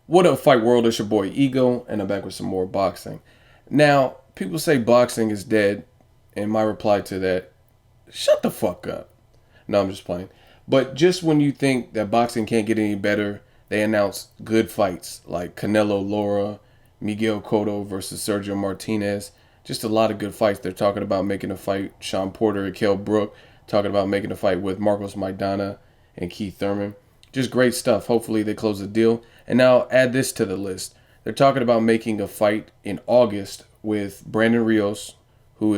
What up, Fight World? It's your boy Ego, and I'm back with some more boxing. Now, people say boxing is dead, and my reply to that, shut the fuck up. No, I'm just playing. But just when you think that boxing can't get any better, they announce good fights like Canelo Lara, Miguel Cotto versus Sergio Martinez. Just a lot of good fights. They're talking about making a fight Sean Porter and Kell Brook, talking about making a fight with Marcos Maidana and Keith Thurman. Just great stuff. Hopefully they close the deal. And now add this to the list. They're talking about making a fight in August with Brandon Rios, who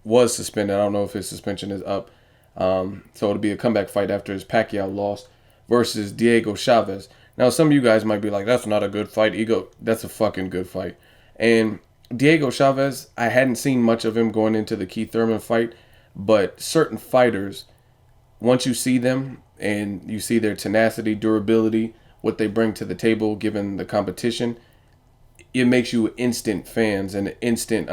was suspended. I don't know if his suspension is up. So it'll be a comeback fight after his Pacquiao loss versus Diego Chavez. Now some of you guys might be like, that's not a good fight. Ego, that's a fucking good fight. And Diego Chavez, I hadn't seen much of him going into the Keith Thurman fight, but certain fighters, once you see them and you see their tenacity, durability, what they bring to the table given the competition, it makes you instant fans and an instant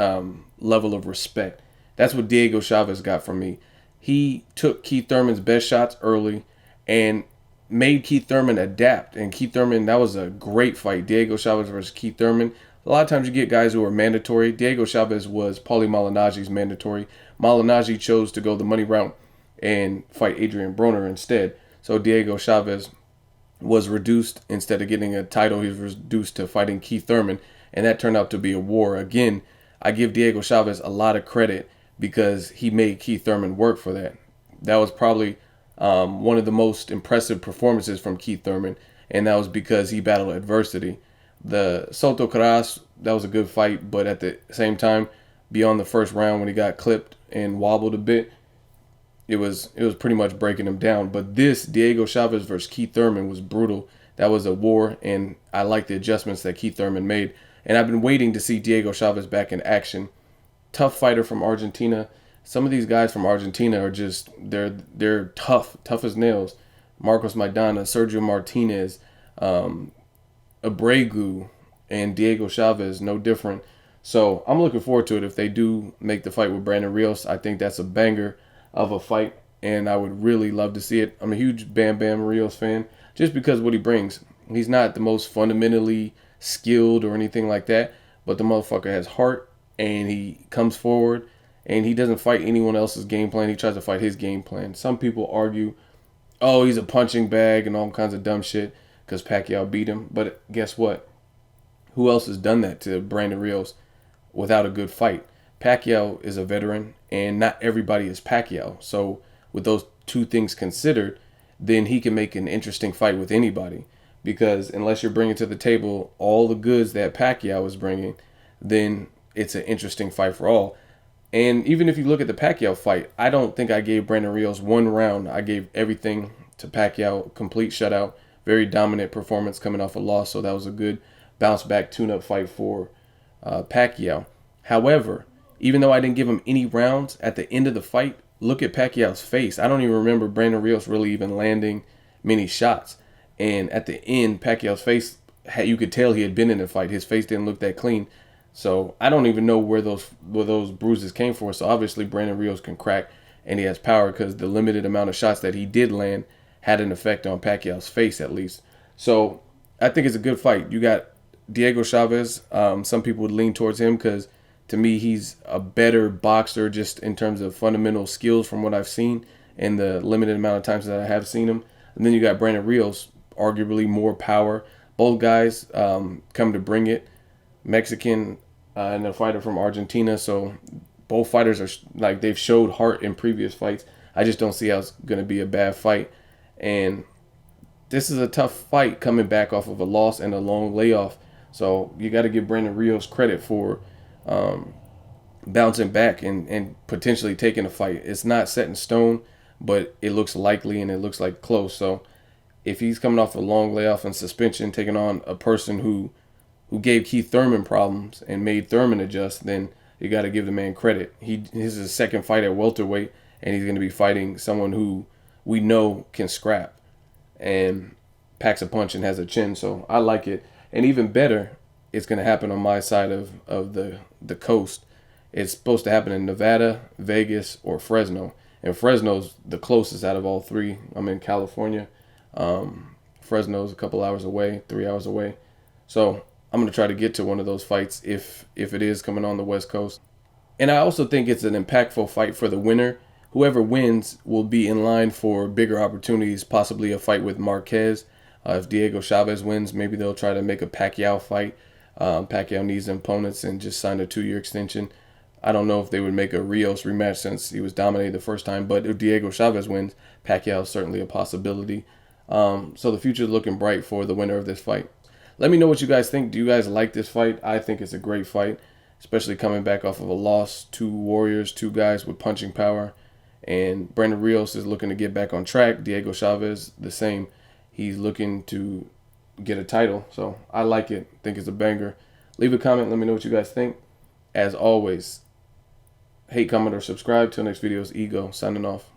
level of respect. That's what Diego Chavez got from me. He took Keith Thurman's best shots early and made Keith Thurman adapt. And Keith Thurman, that was a great fight. Diego Chavez versus Keith Thurman. A lot of times you get guys who are mandatory. Diego Chavez was Paulie Malignaggi's mandatory. Malignaggi chose to go the money route and fight Adrian Broner instead. So Diego Chavez was reduced. Instead of getting a title, he was reduced to fighting Keith Thurman, and that turned out to be a war. Again, I give Diego Chavez a lot of credit because he made Keith Thurman work for that. That was probably one of the most impressive performances from Keith Thurman, and that was because he battled adversity. The Soto Caras, that was a good fight, but at the same time, beyond the first round when he got clipped and wobbled a bit, it was pretty much breaking him down. But this Diego Chavez versus Keith Thurman was brutal. That was a war, and I like the adjustments that Keith Thurman made. And I've been waiting to see Diego Chavez back in action. Tough fighter from Argentina. Some of these guys from Argentina are just they're tough as nails. Marcos Maidana, Sergio Martinez, Abregu, and Diego Chavez, no different. So I'm looking forward to it if they do make the fight with Brandon Rios. I think that's a banger of a fight, and I would really love to see it. I'm a huge Bam Bam Rios fan just because of what he brings. He's not the most fundamentally skilled or anything like that, but the motherfucker has heart, and he comes forward, and he doesn't fight anyone else's game plan. He tries to fight his game plan. Some people argue, oh, he's a punching bag and all kinds of dumb shit because Pacquiao beat him. But guess what? Who else has done that to Brandon Rios without a good fight? Pacquiao is a veteran, and not everybody is Pacquiao. So with those two things considered, then he can make an interesting fight with anybody. Because unless you're bringing to the table all the goods that Pacquiao is bringing, then it's an interesting fight for all. And even if you look at the Pacquiao fight, I don't think I gave Brandon Rios one round. I gave everything to Pacquiao, complete shutout, very dominant performance coming off a loss. So that was a good bounce back tune-up fight for Pacquiao. However, even though I didn't give him any rounds, at the end of the fight, look at Pacquiao's face. I don't even remember Brandon Rios really even landing many shots. And at the end, Pacquiao's face, you could tell he had been in the fight. His face didn't look that clean. So I don't even know where those bruises came from. So obviously Brandon Rios can crack, and he has power because the limited amount of shots that he did land had an effect on Pacquiao's face at least. So I think it's a good fight. You got Diego Chavez. Some people would lean towards him because to me, he's a better boxer just in terms of fundamental skills from what I've seen and the limited amount of times that I have seen him. And then you got Brandon Rios, arguably more power. Both guys come to bring it. Mexican and a fighter from Argentina. So both fighters are like they've showed heart in previous fights. I just don't see how it's going to be a bad fight. And this is a tough fight coming back off of a loss and a long layoff. So you got to give Brandon Rios credit for bouncing back and potentially taking a fight. It's not set in stone, but it looks likely and it looks like close. So if he's coming off a long layoff and suspension, taking on a person who gave Keith Thurman problems and made Thurman adjust, then you got to give the man credit. This is his second fight at welterweight, and he's going to be fighting someone who we know can scrap and packs a punch and has a chin. So I like it. And even better, it's going to happen on my side of the coast. It's supposed to happen in Nevada, Vegas, or Fresno. And Fresno's the closest out of all three. I'm in California. Fresno's a couple hours away, 3 hours away. So I'm gonna try to get to one of those fights if it is coming on the West Coast. And I also think it's an impactful fight for the winner. Whoever wins will be in line for bigger opportunities, possibly a fight with Marquez. If Diego Chavez wins, maybe they'll try to make a Pacquiao fight. Pacquiao needs opponents and just signed a 2-year extension. I don't know if they would make a Rios rematch since he was dominated the first time, but if Diego Chavez wins, Pacquiao is certainly a possibility. So the future is looking bright for the winner of this fight. Let me know what you guys think. Do you guys like this fight? I think it's a great fight, especially coming back off of a loss. Two warriors, two guys with punching power. And Brandon Rios is looking to get back on track. Diego Chavez, the same. He's looking to get a title. So I like it. Think it's a banger. Leave a comment. Let me know what you guys think. As always, hate, comment, or subscribe. Till next video is Ego signing off.